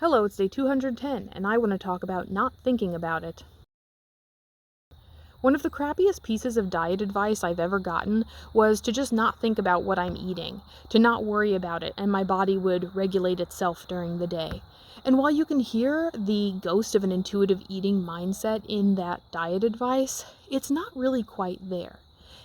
Hello, it's day 210, and I want to talk about not thinking about it. One of the crappiest pieces of diet advice I've ever gotten was to just not think about what I'm eating, to not worry about it, and my body would regulate itself during the day. And while you can hear the ghost of an intuitive eating mindset in that diet advice, it's not really quite there.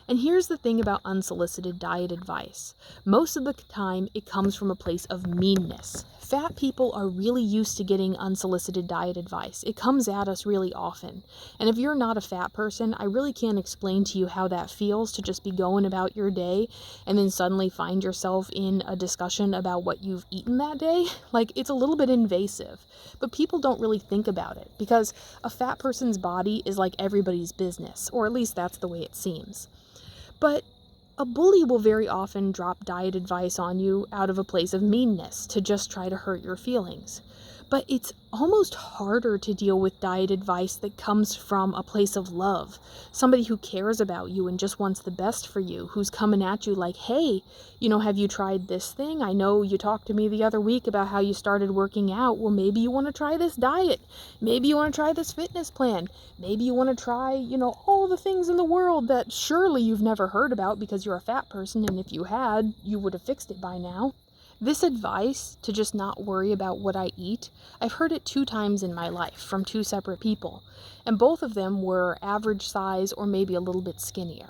And here's the thing about unsolicited diet advice. Most of the time, it comes from a place of meanness. Fat people are really used to getting unsolicited diet advice. It comes at us really often. And if you're not a fat person, I really can't explain to you how that feels to just be going about your day and then suddenly find yourself in a discussion about what you've eaten that day. Like, it's a little bit invasive. But people don't really think about it because a fat person's body is like everybody's business, or at least that's the way it seems. But a bully will very often drop diet advice on you out of a place of meanness to just try to hurt your feelings. But it's almost harder to deal with diet advice that comes from a place of love. Somebody who cares about you and just wants the best for you, who's coming at you like, hey, have you tried this thing? I know you talked to me the other week about how you started working out. Well, maybe you want to try this diet. Maybe you want to try this fitness plan. Maybe you want to try, all the things in the world that surely you've never heard about because you're a fat person, and if you had, you would have fixed it by now. This advice to just not worry about what I eat, I've heard it 2 times in my life from 2 separate people, and both of them were average size or maybe a little bit skinnier.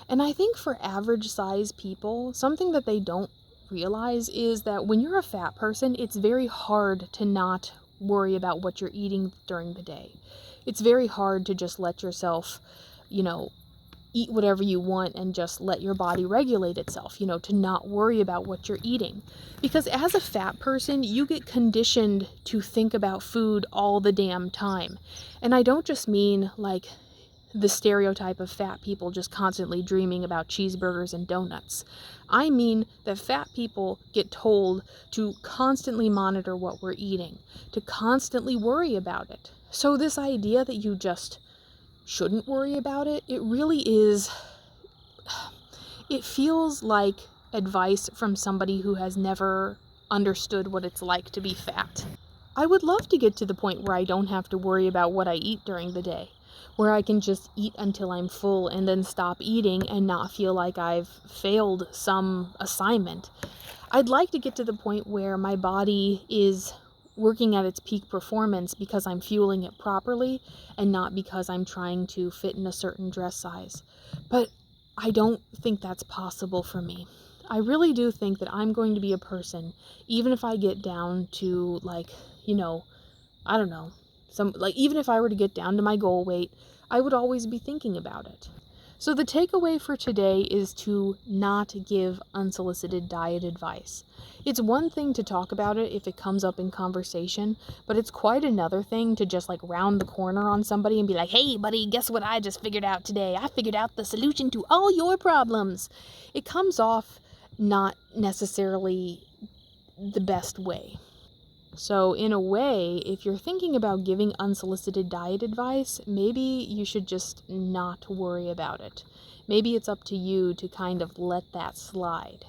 And I think for average size people, something that they don't realize is that when you're a fat person, it's very hard to not worry about what you're eating during the day. It's very hard to just let yourself, eat whatever you want and just let your body regulate itself, to not worry about what you're eating. Because as a fat person, you get conditioned to think about food all the damn time. And I don't just mean like the stereotype of fat people just constantly dreaming about cheeseburgers and donuts. I mean that fat people get told to constantly monitor what we're eating, to constantly worry about it. So this idea that you just shouldn't worry about it, it really is, it feels like advice from somebody who has never understood what it's like to be fat. I would love to get to the point where I don't have to worry about what I eat during the day, where I can just eat until I'm full and then stop eating and not feel like I've failed some assignment. I'd like to get to the point where my body is working at its peak performance because I'm fueling it properly and not because I'm trying to fit in a certain dress size. But I don't think that's possible for me. I really do think that I'm going to be a person, even if I get down to I don't know, even if I were to get down to my goal weight, I would always be thinking about it. So the takeaway for today is to not give unsolicited diet advice. It's one thing to talk about it if it comes up in conversation, but it's quite another thing to just round the corner on somebody and be like, hey buddy, guess what I just figured out today? I figured out the solution to all your problems. It comes off not necessarily the best way. So in a way, if you're thinking about giving unsolicited diet advice, maybe you should just not worry about it. Maybe it's up to you to kind of let that slide.